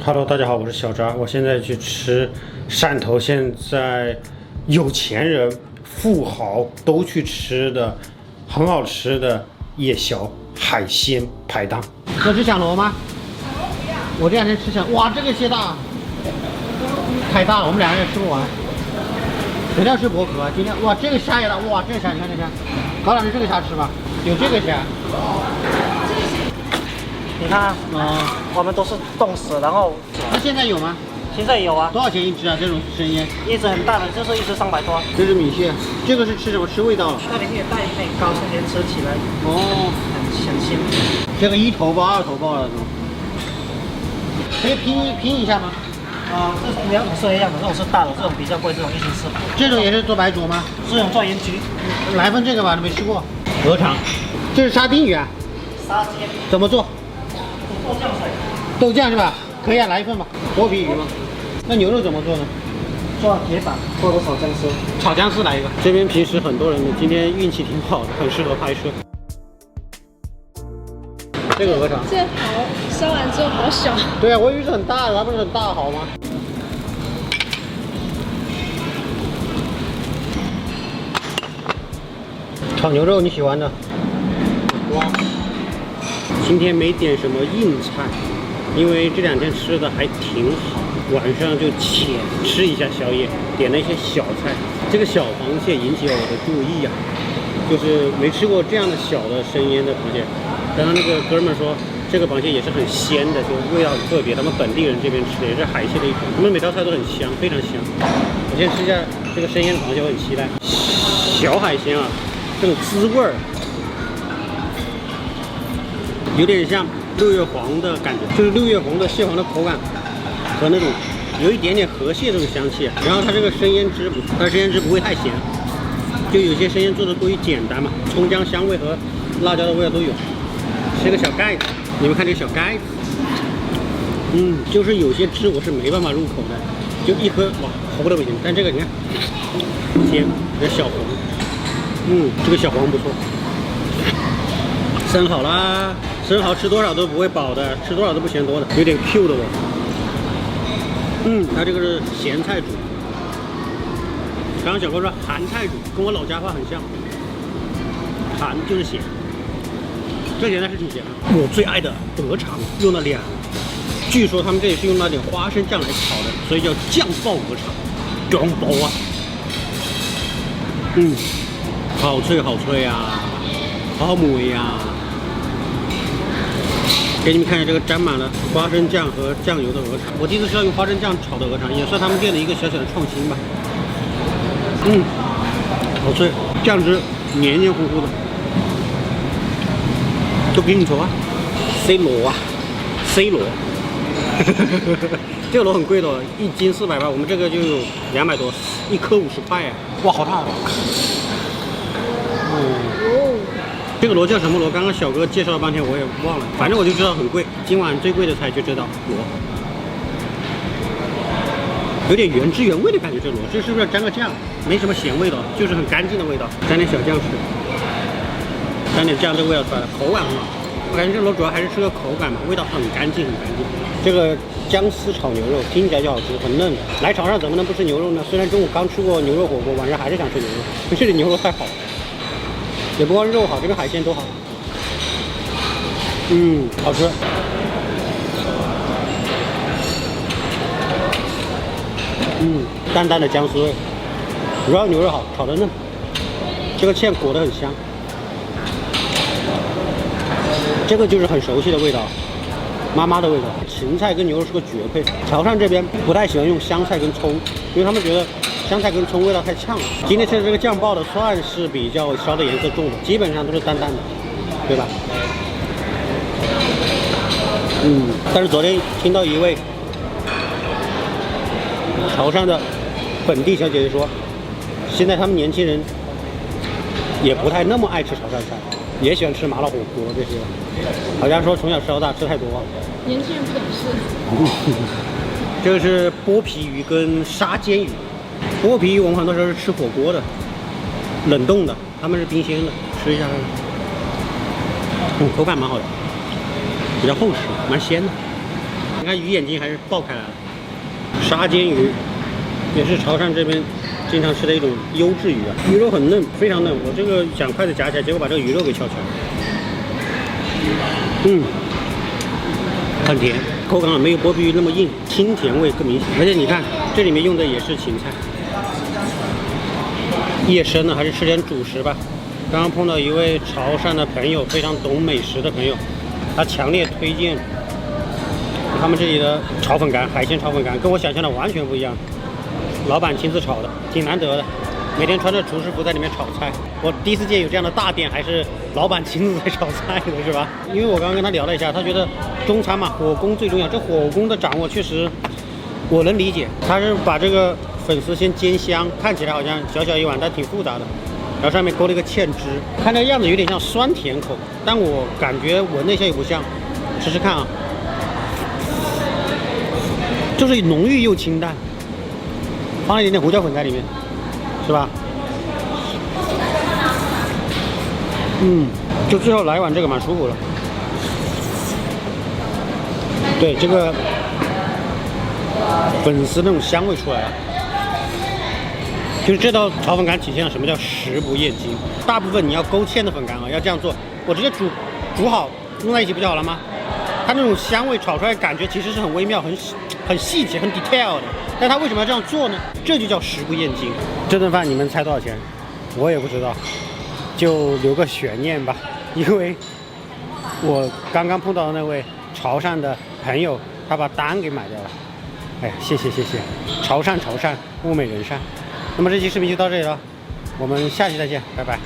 Hello， 大家好，我是小张。我现在去吃汕头现在有钱人、富豪都去吃的很好吃的夜宵海鲜排档。要吃响螺吗？响螺不要。我这两天吃响，哇，这个蟹大，太大了，我们两个人吃不完。谁要吃薄壳？今天哇，这个虾也大，哇，这个虾你看这虾，高老师这个虾吃吧，有这个虾。你看，我们都是冻死，然后那现在有吗？现在有啊，多少钱一只啊？这种生腌？一只很大的，就是一只300多。这是米线，这个是吃什么？吃味道了。它里面也带一点高生腌，吃起来哦，很鲜。这个1头包2头包了都。可以拼一下吗？这两种是一样的，这种是大的，这种比较贵，这种1.4。这种也是做白灼吗？这种做盐焗。来份这个吧，都没吃过。鹅肠，这是沙丁鱼啊？沙爹。怎么做？豆酱水。豆酱是吧？可以啊，来一份吧。剥皮鱼吗？那牛肉怎么做呢？做铁板或者炒姜丝。炒姜丝来一个。这边平时很多人的，今天运气挺好的，很适合拍摄。这个鹅肠。这好，烧完之后好小。对啊，我以为是很大的，它不是很大好吗？炒牛肉你喜欢的。哇，今天没点什么硬菜，因为这两天吃的还挺好，晚上就浅吃一下宵夜，点了一些小菜。这个小螃蟹引起了我的注意啊，就是没吃过这样的小的生腌的螃蟹。刚刚那个哥们说，这个螃蟹也是很鲜的，就味道很特别。他们本地人这边吃的也是海蟹的一种，他们每道菜都很香，非常香。我先吃一下这个生腌螃蟹，我很期待。小海鲜啊，这种滋味儿。有点像六月黄的感觉，就是六月黄的蟹黄的口感和那种有一点点河蟹这种香气。然后它这个生腌汁，它的生腌汁不会太咸，就有些生腌做的过于简单嘛，葱姜香味和辣椒的味道都有。是个小盖子，你们看这个小盖子，就是有些汁我是没办法入口的，就一喝哇齁的不行。但这个你看鲜，这小黄，这个小黄不错。生蚝啦，生蚝吃多少都不会饱的，吃多少都不嫌多的，有点 Q 的味。它这个是咸菜煮，刚刚小哥说韩菜煮，跟我老家话很像，韩就是咸，这咸菜是挺咸的。我最爱的鹅肠用了2，据说他们这里是用了点花生酱来炒的，所以叫酱爆鹅肠，装包啊，好脆好脆啊，好美呀。给你们看一下这个沾满了花生酱和酱油的鹅肠，我第一次吃到用花生酱炒的鹅肠，也算他们店的一个小小的创新吧。好脆，酱汁黏黏糊糊的，都给你瞅啊 ，C 螺啊 ，C 螺，这个螺很贵的，1斤400吧，我们这个就有200多，1颗50块啊，哇，好大啊！这个螺叫什么螺？刚刚小哥介绍了半天，我也忘了。反正我就知道很贵。今晚最贵的菜就这道螺，有点原汁原味的感觉。这螺，这是不是要沾个酱？没什么咸味道，就是很干净的味道。沾点小酱吃，沾点酱，这个味道出来了，口感很好。我感觉这螺主要还是吃个口感嘛，味道很干净，很干净。这个姜丝炒牛肉听起来就好吃，很嫩。来潮汕怎么能不吃牛肉呢？虽然中午刚吃过牛肉火锅，晚上还是想吃牛肉，这里牛肉太好了。也不光肉好，这个海鲜都好。好吃。淡淡的姜丝味，主要牛肉好，炒得嫩。这个芡裹得很香。这个就是很熟悉的味道，妈妈的味道。芹菜跟牛肉是个绝配。潮汕这边不太喜欢用香菜跟葱，因为他们觉得香菜跟葱味道太呛了。今天吃的这个酱爆的算是比较烧的颜色重的，基本上都是淡淡的，对吧？但是昨天听到一位潮汕的本地小姐姐说，现在他们年轻人也不太那么爱吃潮汕菜，也喜欢吃麻辣火锅这些，好像说从小吃到大吃太多。年轻人不懂事。这个是剥皮鱼跟沙煎鱼。剥皮鱼我们很多时候是吃火锅的，冷冻的，他们是冰鲜的，吃一下，口感蛮好的，比较厚实，蛮鲜的。你看鱼眼睛还是爆开来了。沙尖鱼也是潮汕这边经常吃的一种优质鱼啊，鱼肉很嫩，非常嫩。我这个想筷子夹起来，结果把这个鱼肉给翘起来。很甜，口感没有剥皮鱼那么硬，清甜味更明显。而且你看，这里面用的也是芹菜。夜深了，还是吃点主食吧。刚刚碰到一位潮汕的朋友，非常懂美食的朋友，他强烈推荐他们这里的炒粉干，海鲜炒粉干，跟我想象的完全不一样。老板亲自炒的，挺难得的。每天穿着厨师服在里面炒菜，我第一次见有这样的大店，还是老板亲自在炒菜的，是吧？因为我刚刚跟他聊了一下，他觉得中餐嘛，火功最重要。这火功的掌握确实我能理解，他是把这个粉丝先煎香，看起来好像小小一碗，但挺复杂的。然后上面勾了一个芡汁，看这样子有点像酸甜口，但我感觉闻了一下也不像。试试看啊，就是浓郁又清淡，放了一点点胡椒粉在里面，是吧？就最后来一碗这个蛮舒服的。对，这个粉丝那种香味出来了。就是这道炒粉干体现了什么叫食不厌精。大部分你要勾芡的粉干啊，要这样做，我直接煮好弄在一起不就好了吗？它那种香味炒出来感觉其实是很微妙、很细节、很 detail 的。但它为什么要这样做呢？这就叫食不厌精。这顿饭你们猜多少钱？我也不知道，就留个悬念吧。因为我刚刚碰到的那位潮汕的朋友，他把单给买掉了。哎呀，谢谢，潮汕，物美人善。那么这期视频就到这里了，我们下期再见，拜拜。